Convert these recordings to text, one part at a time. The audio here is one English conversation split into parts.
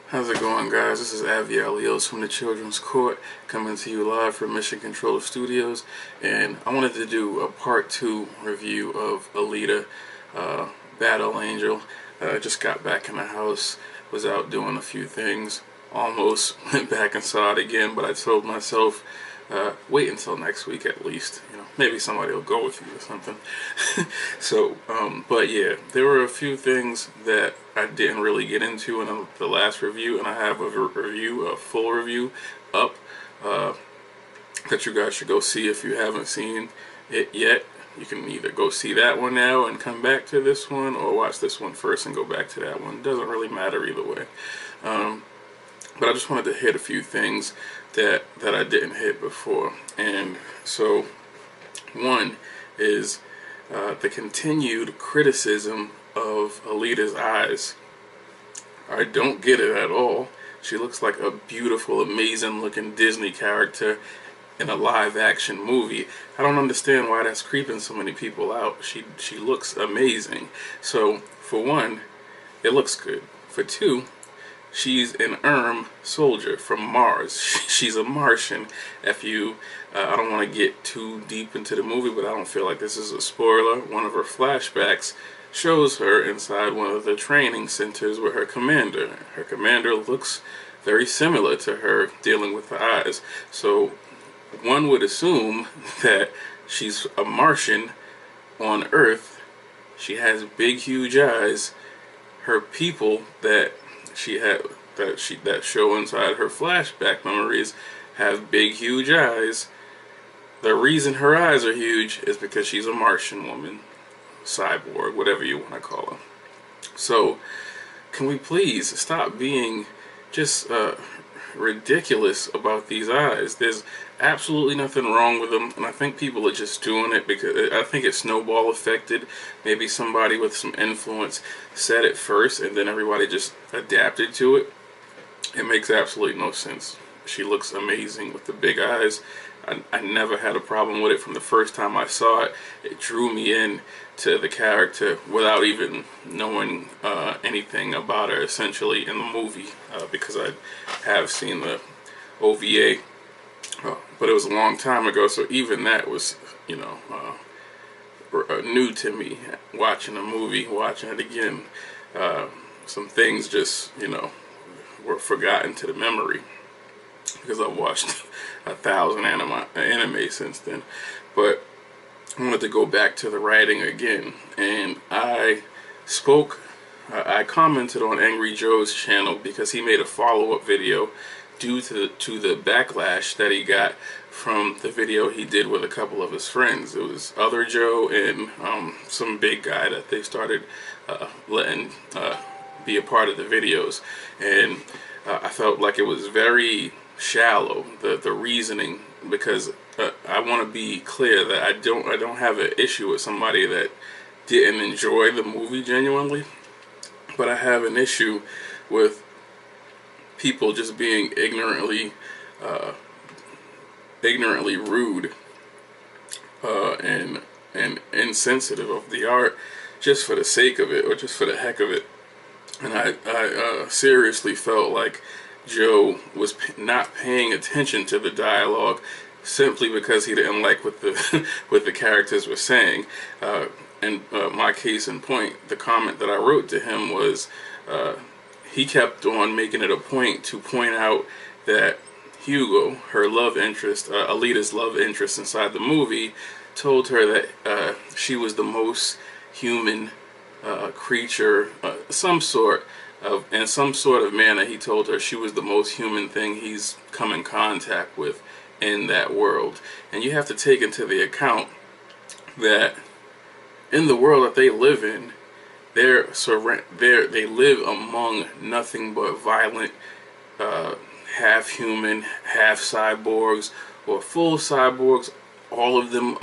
How's it going, guys? This is Aviel Leos from the Children's Court, coming to you live from Mission Control Studios, and I wanted to do a part 2 review of Alita, Battle Angel. Just got back in the house, was out doing a few things, almost went back and saw it again, but I told myself, wait until next week at least. You know, maybe somebody will go with you or something. But yeah, there were a few things that I didn't really get into in the last review, and I have a full review up that you guys should go see if you haven't seen it yet. You can either go see that one now and come back to this one, or watch this one first and go back to that one. It doesn't really matter either way. But I just wanted to hit a few things that I didn't hit before. And so one is the continued criticism of Alita's eyes. I don't get it at all. She looks like a beautiful, amazing looking Disney character in a live action movie. I don't understand why that's creeping so many people out. She looks amazing. So for one, it looks good. For two, she's an soldier from Mars. She's a Martian. I don't want to get too deep into the movie, but I don't feel like this is a spoiler. One of her flashbacks shows her inside one of the training centers with her commander. Her commander looks very similar to her dealing with the eyes. So one would assume that she's a Martian on Earth. She has big, huge eyes. Her people that show inside her flashback memories have big, huge eyes. The reason her eyes are huge is because she's a Martian woman, cyborg, whatever you want to call her. So, can we please stop being just ridiculous about these eyes? There's absolutely nothing wrong with them, and I think people are just doing it because I think it's snowball affected. Maybe somebody with some influence said it first, and then everybody just adapted to it. It makes absolutely no sense. She looks amazing with the big eyes. I never had a problem with it from the first time I saw it. It drew me in to the character without even knowing anything about her, essentially, in the movie, because I have seen the OVA, but it was a long time ago, so even that was, new to me. Watching the movie, watching it again, some things just, were forgotten to the memory, because I've watched 1,000 anime since then. But I wanted to go back to the writing again, and I commented on Angry Joe's channel because he made a follow-up video due to the backlash that he got from the video he did with a couple of his friends. It was Other Joe and some big guy that they started letting be a part of the videos, and I felt like it was very shallow, the reasoning, because I want to be clear that I don't have an issue with somebody that didn't enjoy the movie genuinely, but I have an issue with people just being ignorantly rude and insensitive of the art just for the sake of it, or just for the heck of it. And I seriously felt like Joe was not paying attention to the dialogue simply because he didn't like what the characters were saying. My case in point, the comment that I wrote to him was, he kept on making it a point to point out that Hugo, her love interest, Alita's love interest inside the movie, told her that she was the most human creature, some sort of manner. He told her she was the most human thing he's come in contact with in that world. And you have to take into the account that in the world that they live in, they live among nothing but violent, half human, half cyborgs, or full cyborgs. All of them,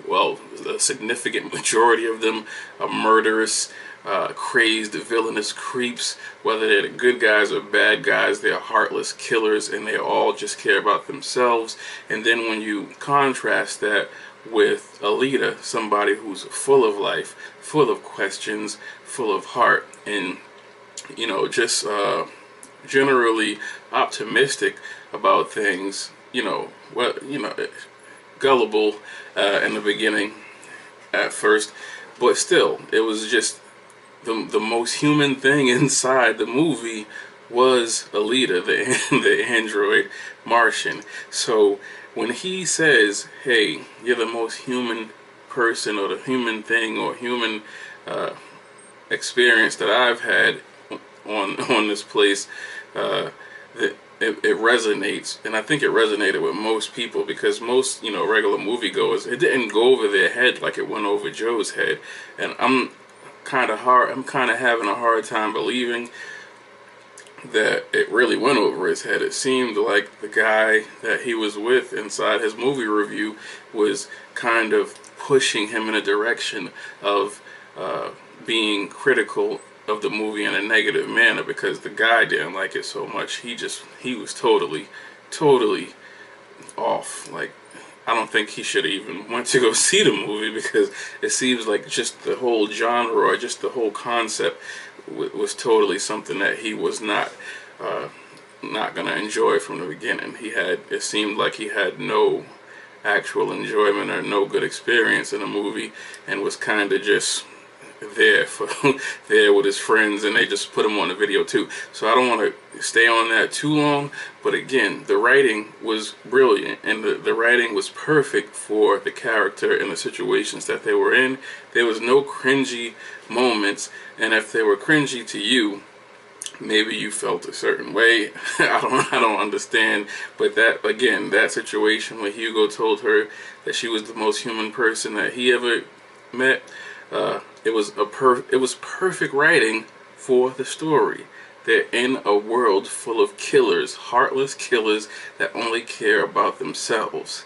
well, a significant majority of them are murderous, crazed, villainous creeps. Whether they're the good guys or bad guys, they're heartless killers, and they all just care about themselves. And then when you contrast that with Alita, somebody who's full of life, full of questions, full of heart, and just generally optimistic about things, gullible in the beginning at first, but still, it was just the most human thing inside the movie was Alita, the android Martian. So when he says, "Hey, you're the most human person, or the human thing, or human experience that I've had on this place," that it resonates, and I think it resonated with most people, because most regular moviegoers, it didn't go over their head like it went over Joe's head, and I'm kind of having a hard time believing that it really went over his head. It seemed like the guy that he was with inside his movie review was kind of pushing him in a direction of being critical of the movie in a negative manner, because the guy didn't like it so much. He was totally off. Like, I don't think he should have even went to go see the movie, because it seems like just the whole genre, or just the whole concept, was totally something that he was not gonna enjoy from the beginning. It seemed like he had no actual enjoyment or no good experience in the movie, and was kind of just there for there with his friends, and they just put him on the video too. So I don't want to stay on that too long, but again, the writing was brilliant, and the writing was perfect for the character and the situations that they were in. There was no cringy moments, and if they were cringy to you, maybe you felt a certain way. I don't understand, but that situation where Hugo told her that she was the most human person that he ever met, it was perfect writing for the story. They're in a world full of killers, heartless killers that only care about themselves.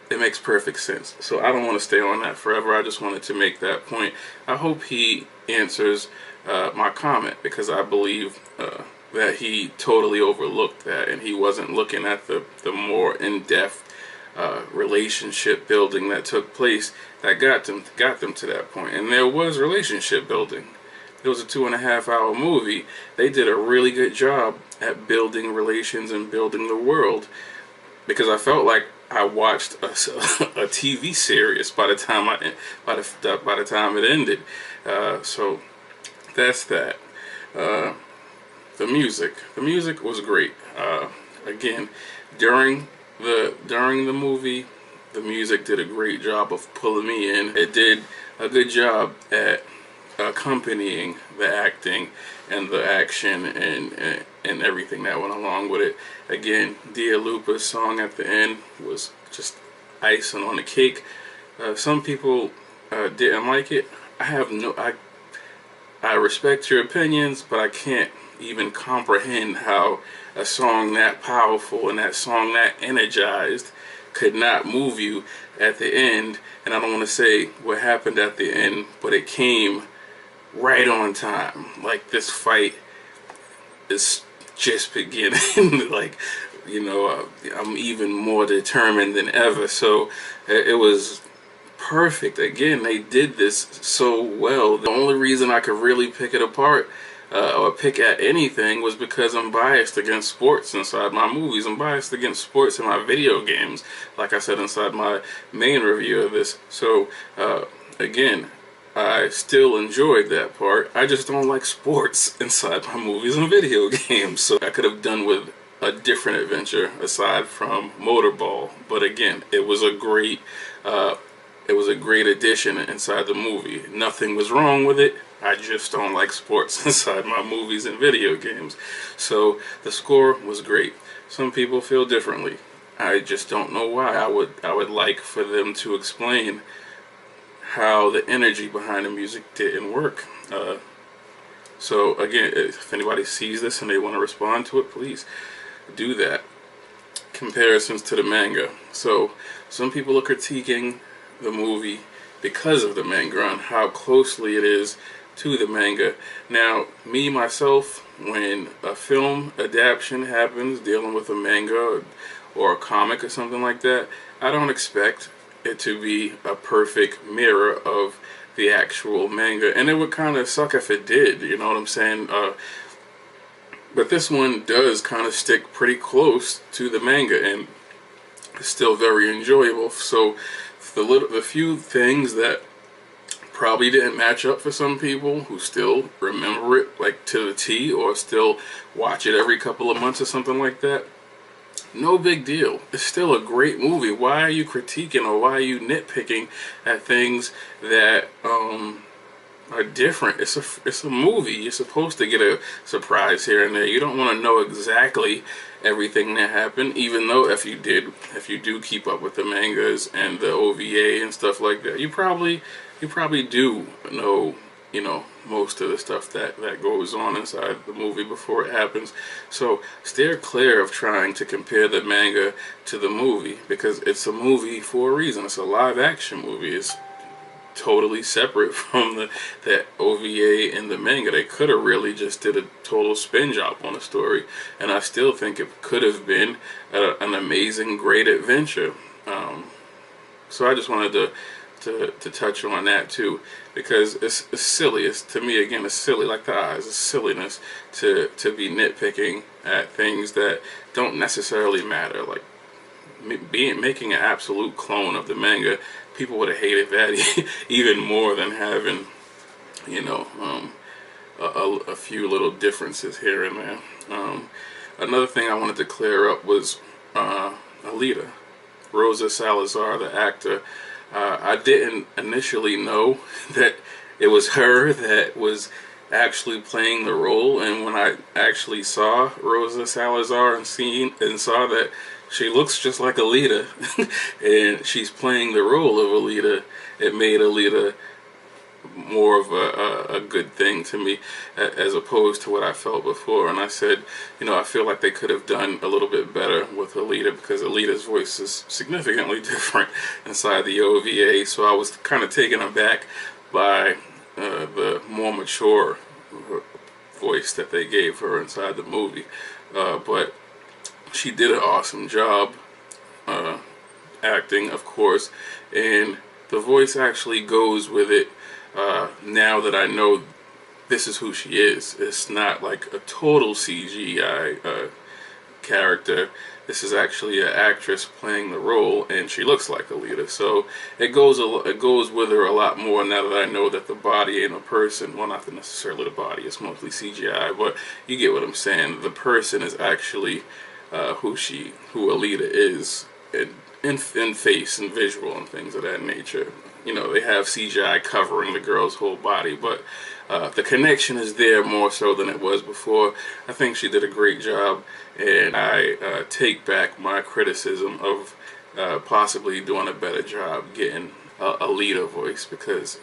It makes perfect sense. So I don't want to stay on that forever. I just wanted to make that point. I hope he answers my comment, because I believe that he totally overlooked that, and he wasn't looking at the more in-depth relationship building that took place that got them to that point. And there was relationship building. It was a 2.5-hour movie. They did a really good job at building relations and building the world, because I felt like I watched a TV series by the time it ended. So that's that. The music was great. Again, during the movie, the music did a great job of pulling me in. It did a good job at accompanying the acting and the action and everything that went along with it. Again, Dia Lupa's song at the end was just icing on the cake. Some people didn't like it. I respect your opinions, but I can't even comprehend how a song that powerful and that song that energized could not move you at the end. And I don't want to say what happened at the end, but it came right on time. Like, this fight is just beginning. Like, I'm even more determined than ever. So it was perfect. Again, they did this so well. The only reason I could really pick it apart or pick at anything was because I'm biased against sports inside my movies. I'm biased against sports in my video games, like I said inside my main review of this. So again, I still enjoyed that part. I just don't like sports inside my movies and video games. So I could have done with a different adventure aside from Motorball. But again, it was a great addition inside the movie. Nothing was wrong with it. I just don't like sports inside my movies and video games. So the score was great. Some people feel differently. I just don't know why. I would like for them to explain how the energy behind the music didn't work. So again, if anybody sees this and they want to respond to it, please do that. Comparisons to the manga. So some people are critiquing the movie because of the manga, on how closely it is to the manga. Now, me myself, when a film adaptation happens dealing with a manga or a comic or something like that, I don't expect it to be a perfect mirror of the actual manga, and it would kind of suck if it did, you know what I'm saying? But this one does kind of stick pretty close to the manga, and it's still very enjoyable. So the few things that probably didn't match up for some people who still remember it like to the T, or still watch it every couple of months or something like that, no big deal. It's still a great movie. Why are you critiquing, or why are you nitpicking at things that are different? It's a movie. You're supposed to get a surprise here and there. You don't want to know exactly everything that happened, even though if you do keep up with the mangas and the OVA and stuff like that, you probably do know, most of the stuff that goes on inside the movie before it happens. So steer clear of trying to compare the manga to the movie, because it's a movie for a reason. It's a live action movie. It's totally separate from the OVA and the manga. They could have really just did a total spin job on the story, and I still think it could have been an amazing, great adventure. So I just wanted to touch on that too, because it's silly. It's, to me, again, it's silly, like the eyes. It's silliness to be nitpicking at things that don't necessarily matter. Like making an absolute clone of the manga, people would have hated that even more than having, a few little differences here and there. Another thing I wanted to clear up was Alita, Rosa Salazar, the actor. I didn't initially know that it was her that was actually playing the role, and when I actually saw Rosa Salazar and saw that she looks just like Alita and she's playing the role of Alita, it made Alita more of a good thing to me, as opposed to what I felt before. And I said, I feel like they could have done a little bit better with Alita, because Alita's voice is significantly different inside the OVA. So I was kind of taken aback by the more mature voice that they gave her inside the movie. But she did an awesome job acting, of course, and the voice actually goes with it. Now that I know this is who she is, it's not like a total CGI character. This is actually an actress playing the role, and she looks like Alita. So it goes with her a lot more now that I know that the body ain't a person. Well, not necessarily the body; it's mostly CGI, but you get what I'm saying. The person is actually who Alita is in face and visual and things of that nature. They have CGI covering the girl's whole body, but the connection is there more so than it was before. I think she did a great job, and I take back my criticism of possibly doing a better job getting a Alita voice, because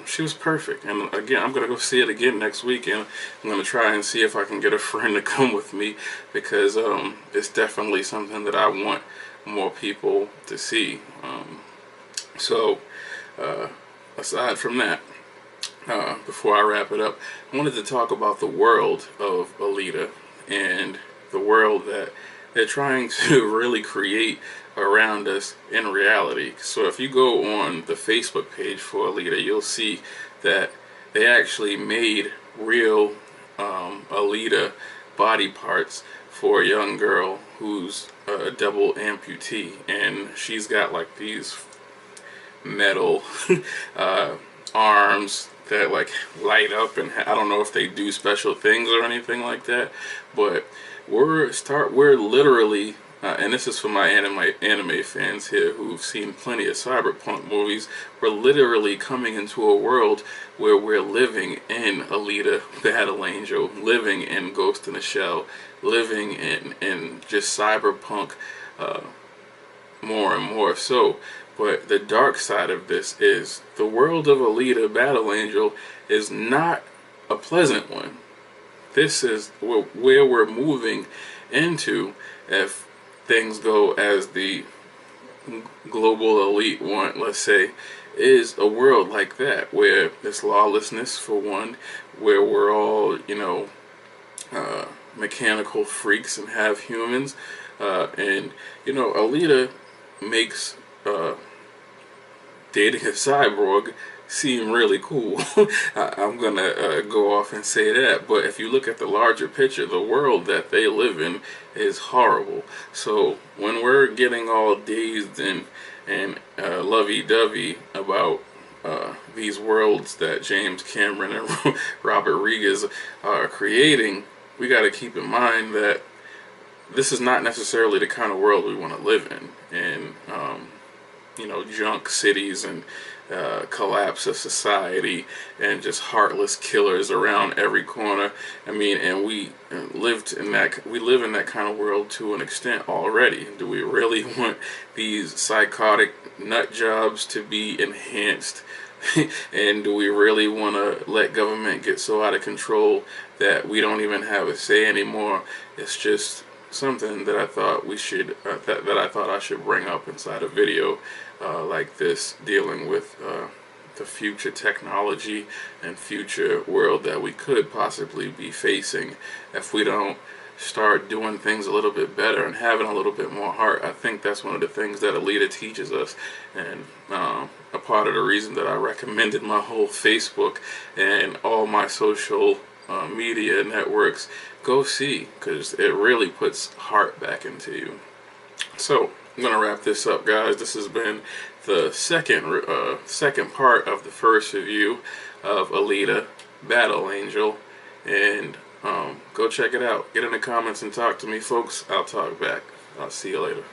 she was perfect. And again, I'm going to go see it again next week, and I'm going to try and see if I can get a friend to come with me, because it's definitely something that I want more people to see. So aside from that, before I wrap it up, I wanted to talk about the world of Alita and the world that they're trying to really create around us in reality. So if you go on the Facebook page for Alita, you'll see that they actually made real Alita body parts for a young girl who's a double amputee, and she's got like these metal arms that like light up, and I don't know if they do special things or anything like that, but we're literally and this is for my anime fans here who've seen plenty of cyberpunk movies, we're literally coming into a world where we're living in Alita Battle Angel, living in Ghost in the Shell, living in just cyberpunk more and more so. But the dark side of this is the world of Alita Battle Angel is not a pleasant one. This is where we're moving into if things go as the global elite want, let's say, is a world like that, where there's lawlessness for one, where we're all, mechanical freaks and have humans, and Alita makes dating a cyborg seem really cool. I'm gonna go off and say that. But if you look at the larger picture, the world that they live in is horrible. So when we're getting all dazed and lovey-dovey about these worlds that James Cameron and Robert Rodriguez are creating, we got to keep in mind that this is not necessarily the kind of world we want to live in. And you know, junk cities and collapse of society and just heartless killers around every corner. I mean, and we live in that kind of world to an extent already. Do we really want these psychotic nut jobs to be enhanced? And do we really want to let government get so out of control that we don't even have a say anymore? It's just something that I thought we should that I thought I should bring up inside a video like this, dealing with the future technology and future world that we could possibly be facing if we don't start doing things a little bit better and having a little bit more heart. I think that's one of the things that Alita teaches us, and a part of the reason that I recommended my whole Facebook and all my social media networks go see, because it really puts heart back into you. So I'm gonna wrap this up, guys. This has been the second part of the first review of Alita Battle Angel, and go check it out. Get in the comments and talk to me, folks. I'll talk back. I'll see you later.